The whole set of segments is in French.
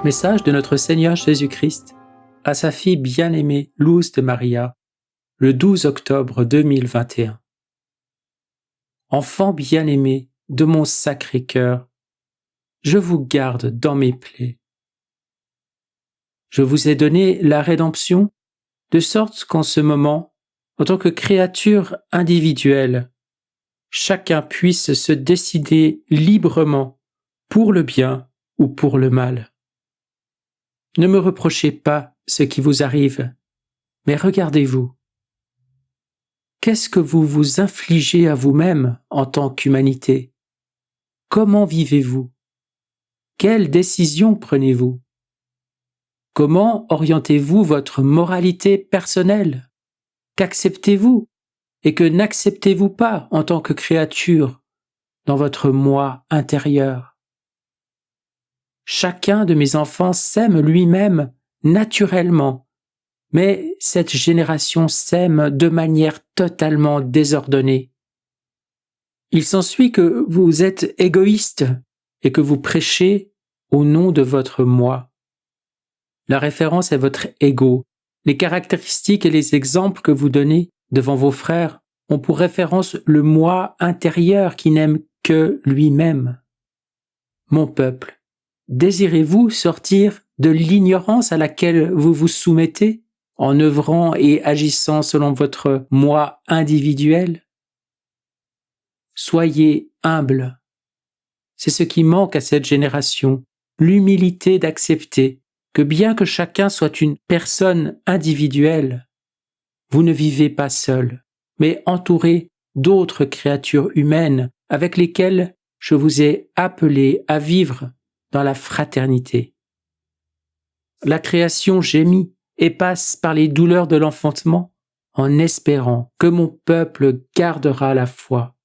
Message de notre Seigneur Jésus-Christ à sa fille bien-aimée Luz de Maria, le 12 octobre 2021. Enfant bien-aimé de mon sacré cœur, je vous garde dans mes plaies. Je vous ai donné la rédemption de sorte qu'en ce moment, en tant que créature individuelle, chacun puisse se décider librement pour le bien ou pour le mal. Ne me reprochez pas ce qui vous arrive, mais regardez-vous. Qu'est-ce que vous vous infligez à vous-même en tant qu'humanité? Comment vivez-vous? Quelles décisions prenez-vous? Comment orientez-vous votre moralité personnelle? Qu'acceptez-vous et que n'acceptez-vous pas en tant que créature dans votre moi intérieur? Chacun de mes enfants s'aime lui-même naturellement, mais cette génération s'aime de manière totalement désordonnée. Il s'ensuit que vous êtes égoïste et que vous prêchez au nom de votre moi. La référence est votre ego. Les caractéristiques et les exemples que vous donnez devant vos frères ont pour référence le moi intérieur qui n'aime que lui-même. Mon peuple, désirez-vous sortir de l'ignorance à laquelle vous vous soumettez en œuvrant et agissant selon votre moi individuel? Soyez humble. C'est ce qui manque à cette génération, l'humilité d'accepter que bien que chacun soit une personne individuelle, vous ne vivez pas seul, mais entouré d'autres créatures humaines avec lesquelles je vous ai appelé à vivre dans la fraternité. La création gémit et passe par les douleurs de l'enfantement en espérant que mon peuple gardera la foi.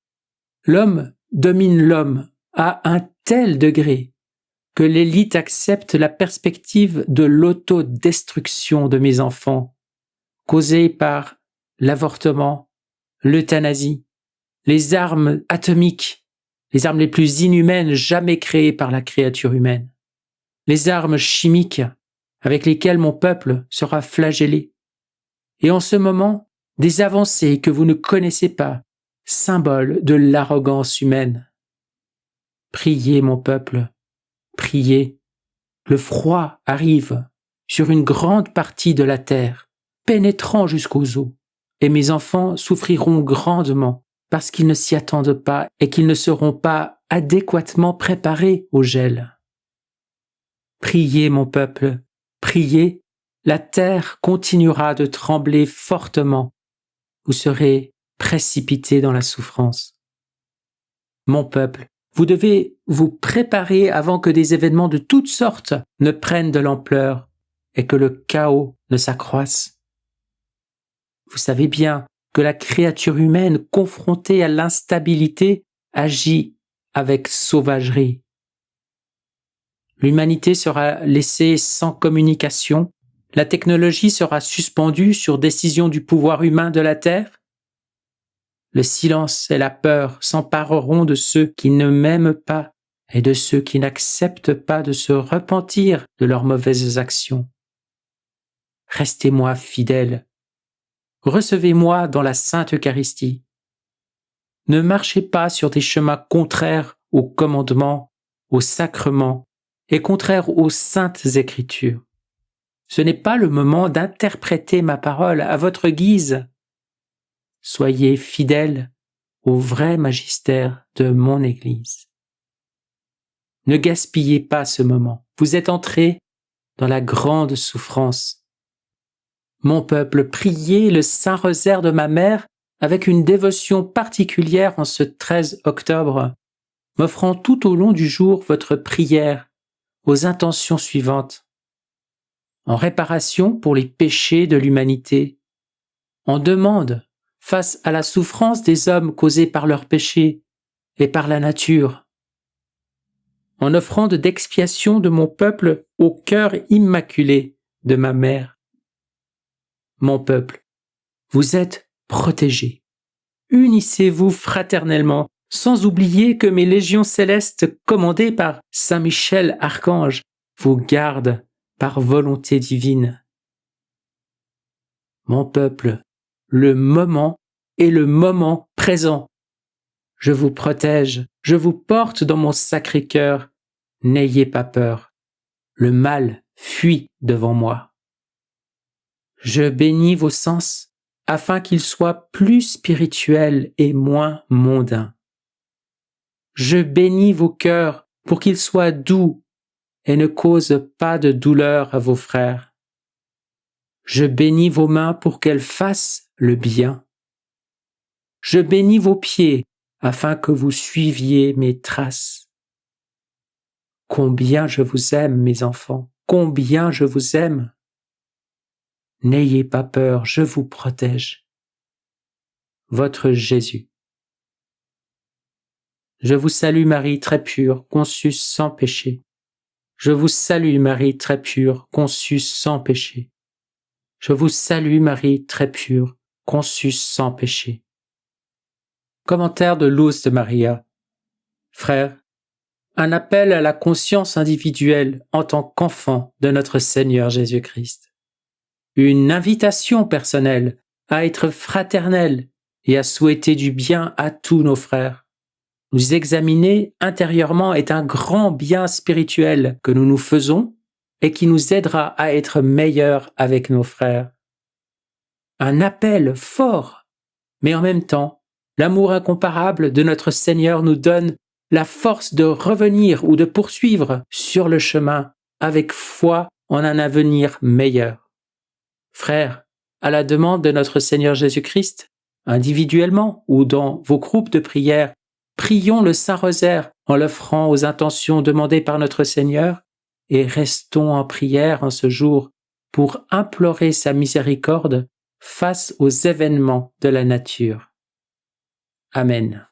L'homme domine l'homme à un tel degré que l'élite accepte la perspective de l'autodestruction de mes enfants, causée par l'avortement, l'euthanasie, les armes atomiques, les armes les plus inhumaines jamais créées par la créature humaine, les armes chimiques avec lesquelles mon peuple sera flagellé, et en ce moment, des avancées que vous ne connaissez pas, symbole de l'arrogance humaine. Priez, mon peuple, priez. Le froid arrive sur une grande partie de la terre, pénétrant jusqu'aux os, et mes enfants souffriront grandement parce qu'ils ne s'y attendent pas et qu'ils ne seront pas adéquatement préparés au gel. Priez, mon peuple, priez, la terre continuera de trembler fortement. Vous serez précipités dans la souffrance. Mon peuple, vous devez vous préparer avant que des événements de toutes sortes ne prennent de l'ampleur et que le chaos ne s'accroisse. Vous savez bien que la créature humaine confrontée à l'instabilité agit avec sauvagerie. L'humanité sera laissée sans communication, la technologie sera suspendue sur décision du pouvoir humain de la Terre. Le silence et la peur s'empareront de ceux qui ne m'aiment pas et de ceux qui n'acceptent pas de se repentir de leurs mauvaises actions. Restez-moi fidèles. Recevez-moi dans la Sainte Eucharistie. Ne marchez pas sur des chemins contraires aux commandements, aux sacrements et contraires aux saintes Écritures. Ce n'est pas le moment d'interpréter ma parole à votre guise. Soyez fidèles au vrai magistère de mon Église. Ne gaspillez pas ce moment. Vous êtes entrés dans la grande souffrance. Mon peuple, priez le Saint Rosaire de ma mère avec une dévotion particulière en ce 13 octobre, m'offrant tout au long du jour votre prière aux intentions suivantes. En réparation pour les péchés de l'humanité, en demande face à la souffrance des hommes causée par leurs péchés et par la nature, en offrande d'expiation de mon peuple au cœur immaculé de ma mère. Mon peuple, vous êtes protégés. Unissez-vous fraternellement, sans oublier que mes légions célestes commandées par Saint Michel Archange vous garde par volonté divine. Mon peuple, le moment est le moment présent. Je vous protège, je vous porte dans mon sacré cœur. N'ayez pas peur. Le mal fuit devant moi. Je bénis vos sens afin qu'ils soient plus spirituels et moins mondains. Je bénis vos cœurs pour qu'ils soient doux et ne causent pas de douleur à vos frères. Je bénis vos mains pour qu'elles fassent le bien. Je bénis vos pieds afin que vous suiviez mes traces. Combien je vous aime, mes enfants, combien je vous aime. N'ayez pas peur, je vous protège. Votre Jésus. Je vous salue Marie très pure, conçue sans péché. Je vous salue Marie très pure, conçue sans péché. Je vous salue Marie très pure, conçue sans péché. Commentaire de Luz de Maria. Frères, un appel à la conscience individuelle en tant qu'enfant de notre Seigneur Jésus-Christ. Une invitation personnelle à être fraternel et à souhaiter du bien à tous nos frères. Nous examiner intérieurement est un grand bien spirituel que nous nous faisons et qui nous aidera à être meilleurs avec nos frères. Un appel fort, mais en même temps, l'amour incomparable de notre Seigneur nous donne la force de revenir ou de poursuivre sur le chemin avec foi en un avenir meilleur. Frères, à la demande de notre Seigneur Jésus-Christ, individuellement ou dans vos groupes de prière, prions le Saint-Rosaire en l'offrant aux intentions demandées par notre Seigneur et restons en prière en ce jour pour implorer sa miséricorde face aux événements de la nature. Amen.